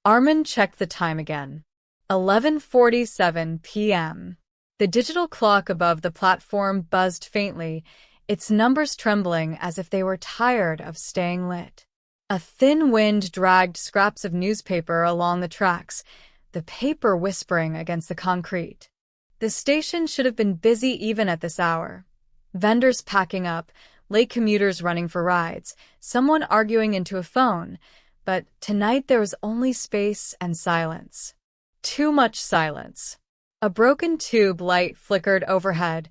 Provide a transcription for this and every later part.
Armin checked the time again. 11:47 p.m. The digital clock above the platform buzzed faintly, its numbers trembling as if they were tired of staying lit. A thin wind dragged scraps of newspaper along the tracks, the paper whispering against the concrete. The station should have been busy even at this hour. Vendors packing up, late commuters running for rides, someone arguing into a phone. But tonight there was only space and silence. Too much silence. A broken tube light flickered overhead,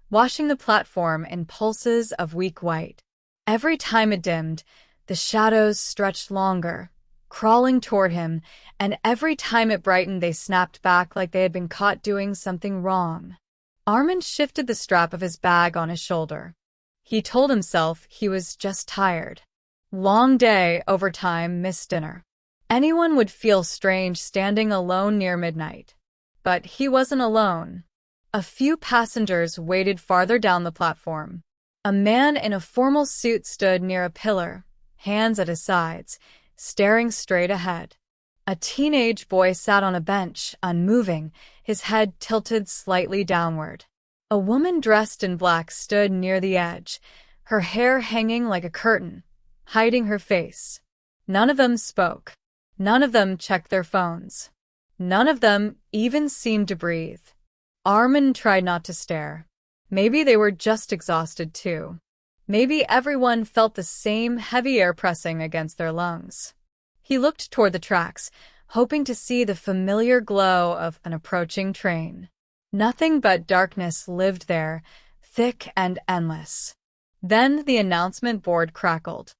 washing the platform in pulses of weak white. Every time it dimmed, the shadows stretched longer, crawling toward him, and every time it brightened they snapped back like they had been caught doing something wrong. Armin shifted the strap of his bag on his shoulder. He told himself he was just tired. Long day, overtime, missed dinner. Anyone would feel strange standing alone near midnight. But he wasn't alone. A few passengers waited farther down the platform. A man in a formal suit stood near a pillar, hands at his sides, staring straight ahead. A teenage boy sat on a bench, unmoving, his head tilted slightly downward. A woman dressed in black stood near the edge, her hair hanging like a curtain, hiding her face. None of them spoke. None of them checked their phones. None of them even seemed to breathe. Armin tried not to stare. Maybe they were just exhausted too. Maybe everyone felt the same heavy air pressing against their lungs. He looked toward the tracks, hoping to see the familiar glow of an approaching train. Nothing but darkness lived there, thick and endless. Then the announcement board crackled.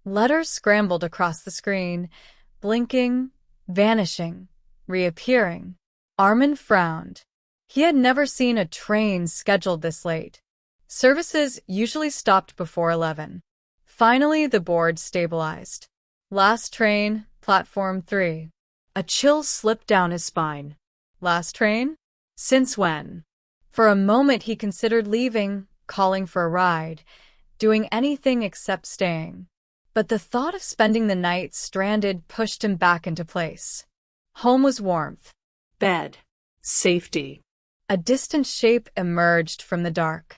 Letters scrambled across the screen, blinking, vanishing, reappearing. Armin frowned. He had never seen a train scheduled this late. Services usually stopped before 11. Finally, the board stabilized. Last train, platform 3. A chill slipped down his spine. Last train? Since when? For a moment he considered leaving, calling for a ride, doing anything except staying. But the thought of spending the night stranded pushed him back into place. Home was warmth. Bed. Safety. A distant shape emerged from the dark.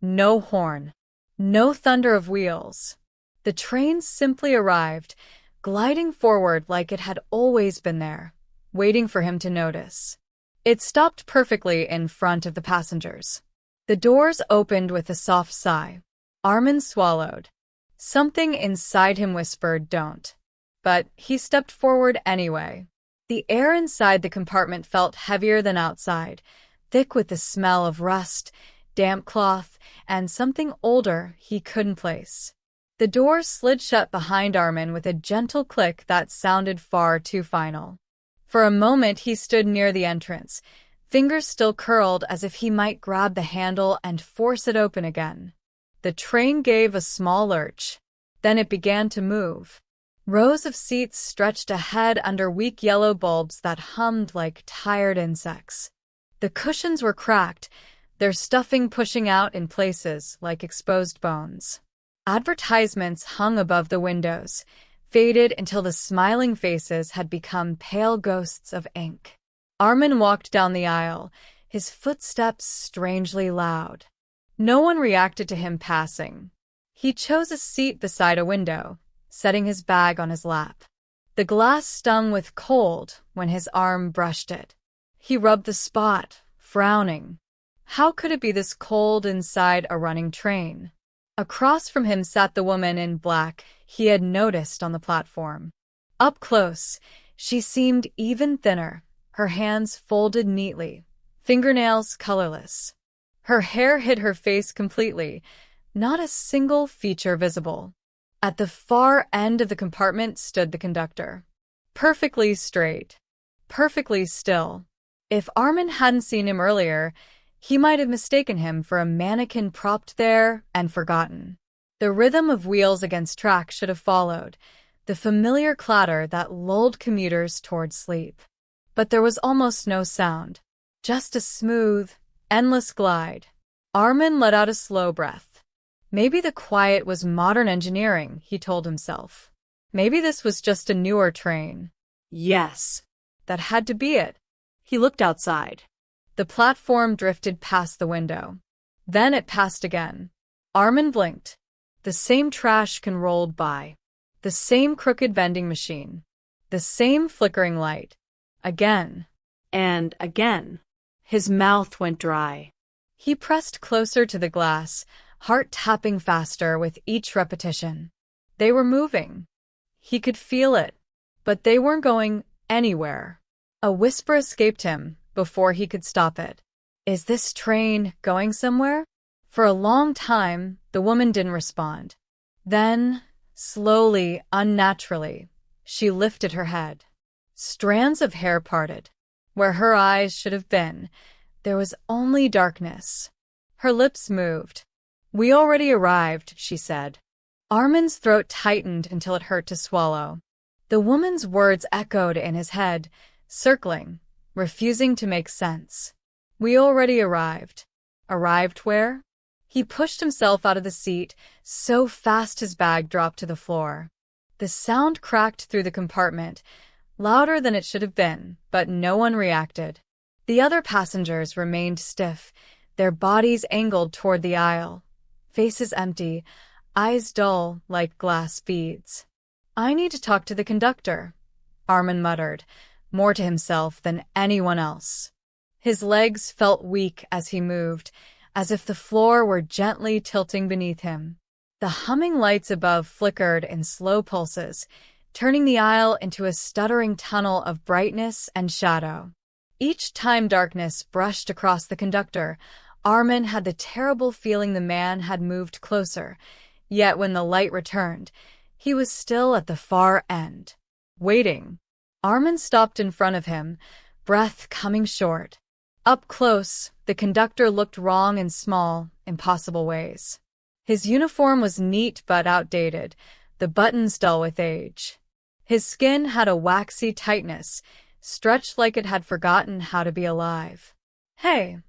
No horn. No thunder of wheels. The train simply arrived, gliding forward like it had always been there, waiting for him to notice. It stopped perfectly in front of the passengers. The doors opened with a soft sigh. Armin swallowed. Something inside him whispered, "Don't." But he stepped forward anyway. The air inside the compartment felt heavier than outside, thick with the smell of rust, damp cloth, and something older he couldn't place. The door slid shut behind Armin with a gentle click that sounded far too final. For a moment he stood near the entrance, fingers still curled as if he might grab the handle and force it open again. The train gave a small lurch. Then it began to move. Rows of seats stretched ahead under weak yellow bulbs that hummed like tired insects. The cushions were cracked, their stuffing pushing out in places like exposed bones. Advertisements hung above the windows, faded until the smiling faces had become pale ghosts of ink. Armin walked down the aisle, his footsteps strangely loud. No one reacted to him passing. He chose a seat beside a window, setting his bag on his lap. The glass stung with cold when his arm brushed it. He rubbed the spot, frowning. How could it be this cold inside a running train? Across from him sat the woman in black he had noticed on the platform. Up close, she seemed even thinner, her hands folded neatly, fingernails colorless. Her hair hid her face completely, not a single feature visible. At the far end of the compartment stood the conductor. Perfectly straight. Perfectly still. If Armin hadn't seen him earlier, he might have mistaken him for a mannequin propped there and forgotten. The rhythm of wheels against track should have followed, the familiar clatter that lulled commuters toward sleep. But there was almost no sound, just a smooth, endless glide. Armin let out a slow breath. Maybe the quiet was modern engineering, he told himself. Maybe this was just a newer train. Yes. That had to be it. He looked outside. The platform drifted past the window. Then it passed again. Armin blinked. The same trash can rolled by. The same crooked vending machine. The same flickering light. Again. And again. His mouth went dry. He pressed closer to the glass, heart tapping faster with each repetition. They were moving. He could feel it, but they weren't going anywhere. A whisper escaped him before he could stop it. Is this train going somewhere? For a long time, the woman didn't respond. Then, slowly, unnaturally, she lifted her head. Strands of hair parted. Where her eyes should have been, there was only darkness. Her lips moved. We already arrived, she said. Armin's throat tightened until it hurt to swallow. The woman's words echoed in his head, circling, refusing to make sense. We already arrived. Arrived where? He pushed himself out of the seat so fast his bag dropped to the floor. The sound cracked through the compartment, louder than it should have been, but no one reacted. The other passengers remained stiff, their bodies angled toward the aisle, faces empty, eyes dull like glass beads. I need to talk to the conductor, Armin muttered, more to himself than anyone else. His legs felt weak as he moved, as if the floor were gently tilting beneath him. The humming lights above flickered in slow pulses, turning the aisle into a stuttering tunnel of brightness and shadow. Each time darkness brushed across the conductor, Armin had the terrible feeling the man had moved closer, yet when the light returned, he was still at the far end. Waiting. Armin stopped in front of him, breath coming short. Up close, the conductor looked wrong in small, impossible ways. His uniform was neat but outdated, the buttons dull with age. His skin had a waxy tightness, stretched like it had forgotten how to be alive. Hey,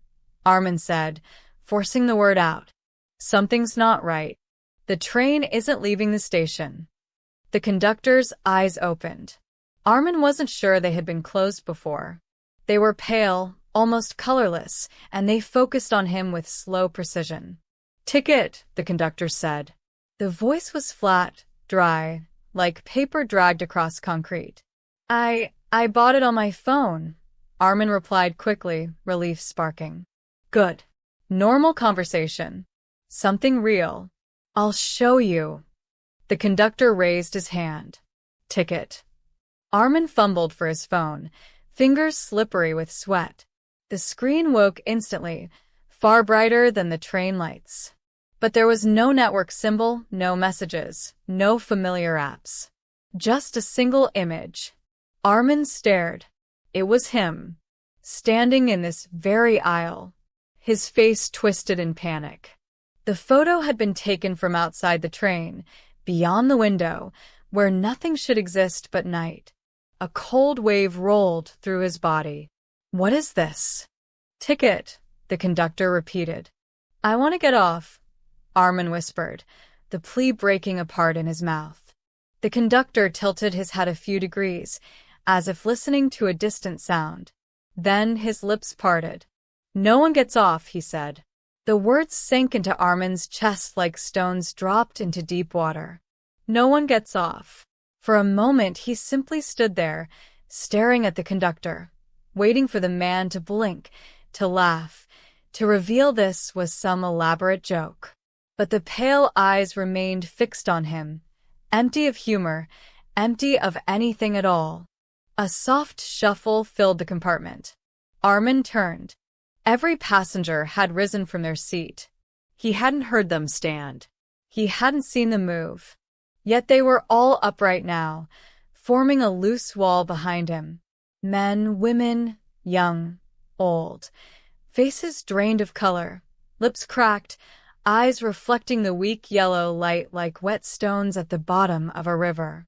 Armin said, forcing the word out. Something's not right. The train isn't leaving the station. The conductor's eyes opened. Armin wasn't sure they had been closed before. They were pale, almost colorless, and they focused on him with slow precision. Ticket, the conductor said. The voice was flat, dry, like paper dragged across concrete. I bought it on my phone, Armin replied quickly, relief sparking. Good. Normal conversation. Something real. I'll show you. The conductor raised his hand. Ticket. Armin fumbled for his phone, fingers slippery with sweat. The screen woke instantly, far brighter than the train lights. But there was no network symbol, no messages, no familiar apps. Just a single image. Armin stared. It was him, standing in this very aisle, his face twisted in panic. The photo had been taken from outside the train, beyond the window, where nothing should exist but night. A cold wave rolled through his body. What is this? Ticket, the conductor repeated. I want to get off, Armin whispered, the plea breaking apart in his mouth. The conductor tilted his head a few degrees, as if listening to a distant sound. Then his lips parted. No one gets off, he said. The words sank into Armin's chest like stones dropped into deep water. No one gets off. For a moment he simply stood there, staring at the conductor, waiting for the man to blink, to laugh, to reveal this was some elaborate joke. But the pale eyes remained fixed on him, empty of humor, empty of anything at all. A soft shuffle filled the compartment. Armin turned. Every passenger had risen from their seat. He hadn't heard them stand. He hadn't seen them move. Yet they were all upright now, forming a loose wall behind him. Men, women, young, old. Faces drained of color, lips cracked, eyes reflecting the weak yellow light like wet stones at the bottom of a river.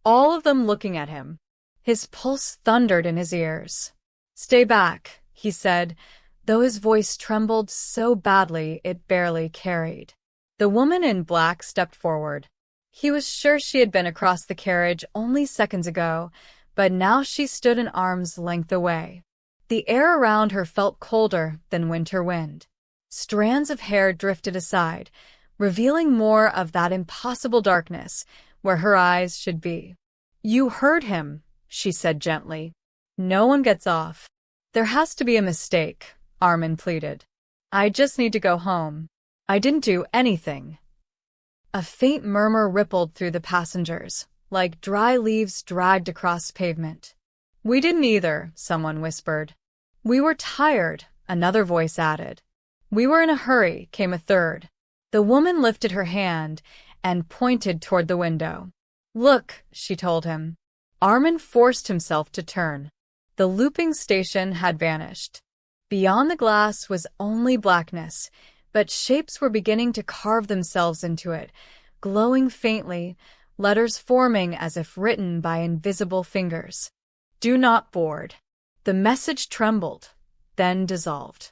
All of them looking at him. His pulse thundered in his ears. Stay back, he said, though his voice trembled so badly it barely carried. The woman in black stepped forward. He was sure she had been across the carriage only seconds ago, but now she stood an arm's length away. The air around her felt colder than winter wind. Strands of hair drifted aside, revealing more of that impossible darkness where her eyes should be. "You heard him," she said gently. "No one gets off." "There has to be a mistake," Armin pleaded. "I just need to go home. I didn't do anything." A faint murmur rippled through the passengers, like dry leaves dragged across pavement. "We didn't either," someone whispered. "We were tired," another voice added. "We were in a hurry," came a third. The woman lifted her hand and pointed toward the window. "Look," she told him. Armin forced himself to turn. The looping station had vanished. Beyond the glass was only blackness, but shapes were beginning to carve themselves into it, glowing faintly, letters forming as if written by invisible fingers. "Do not board." The message trembled, then dissolved.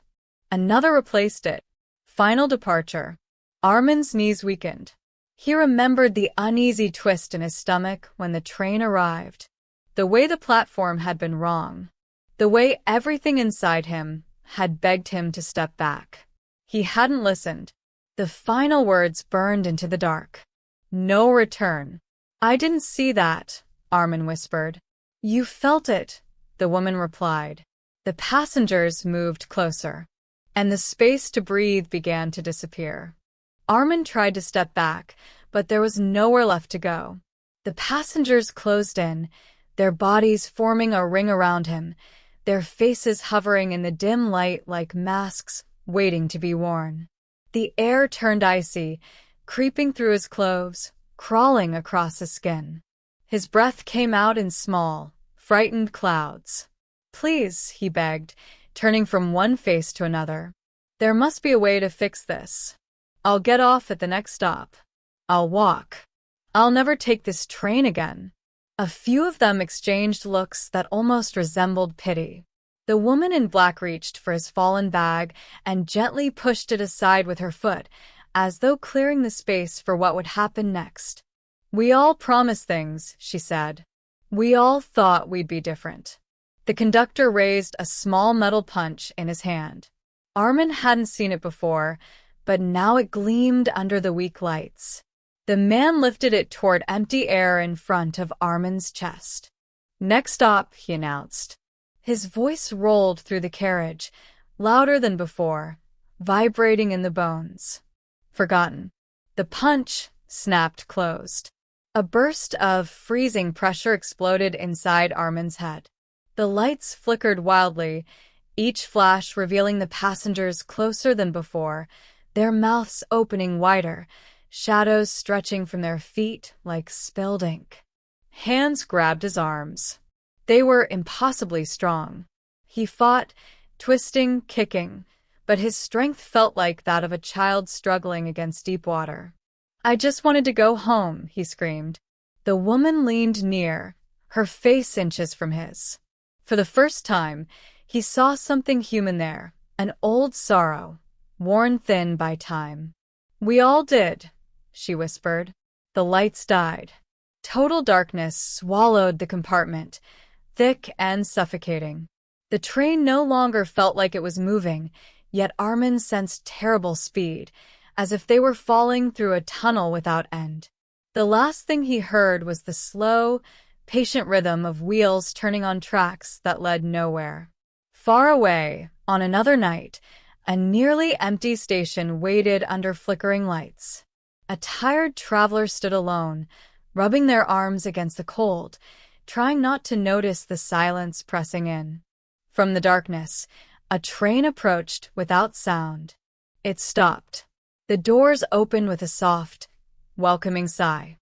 Another replaced it. "Final departure." Armin's knees weakened. He remembered the uneasy twist in his stomach when the train arrived. The way the platform had been wrong. The way everything inside him had begged him to step back. He hadn't listened. The final words burned into the dark. "No return." "I didn't see that," Armin whispered. "You felt it," the woman replied. The passengers moved closer, and the space to breathe began to disappear. Armin tried to step back, but there was nowhere left to go. The passengers closed in, their bodies forming a ring around him, their faces hovering in the dim light like masks waiting to be worn. The air turned icy, creeping through his clothes, crawling across his skin. His breath came out in small, frightened clouds. "Please," he begged, turning from one face to another. "There must be a way to fix this. I'll get off at the next stop. I'll walk. I'll never take this train again." A few of them exchanged looks that almost resembled pity. The woman in black reached for his fallen bag and gently pushed it aside with her foot, as though clearing the space for what would happen next. "We all promised things," she said. "We all thought we'd be different." The conductor raised a small metal punch in his hand. Armin hadn't seen it before, but now it gleamed under the weak lights. The man lifted it toward empty air in front of Armin's chest. "Next stop," he announced. His voice rolled through the carriage, louder than before, vibrating in the bones. "Forgotten." The punch snapped closed. A burst of freezing pressure exploded inside Armin's head. The lights flickered wildly, each flash revealing the passengers closer than before, their mouths opening wider, shadows stretching from their feet like spilled ink. Hands grabbed his arms. They were impossibly strong. He fought, twisting, kicking, but his strength felt like that of a child struggling against deep water. "I just wanted to go home," he screamed. The woman leaned near, her face inches from his. For the first time, he saw something human there, an old sorrow, worn thin by time. "We all did," she whispered. The lights died. Total darkness swallowed the compartment, thick and suffocating. The train no longer felt like it was moving, yet Armin sensed terrible speed, as if they were falling through a tunnel without end. The last thing he heard was the slow, patient rhythm of wheels turning on tracks that led nowhere. Far away, on another night, a nearly empty station waited under flickering lights. A tired traveler stood alone, rubbing their arms against the cold, trying not to notice the silence pressing in. From the darkness, a train approached without sound. It stopped. The doors opened with a soft, welcoming sigh.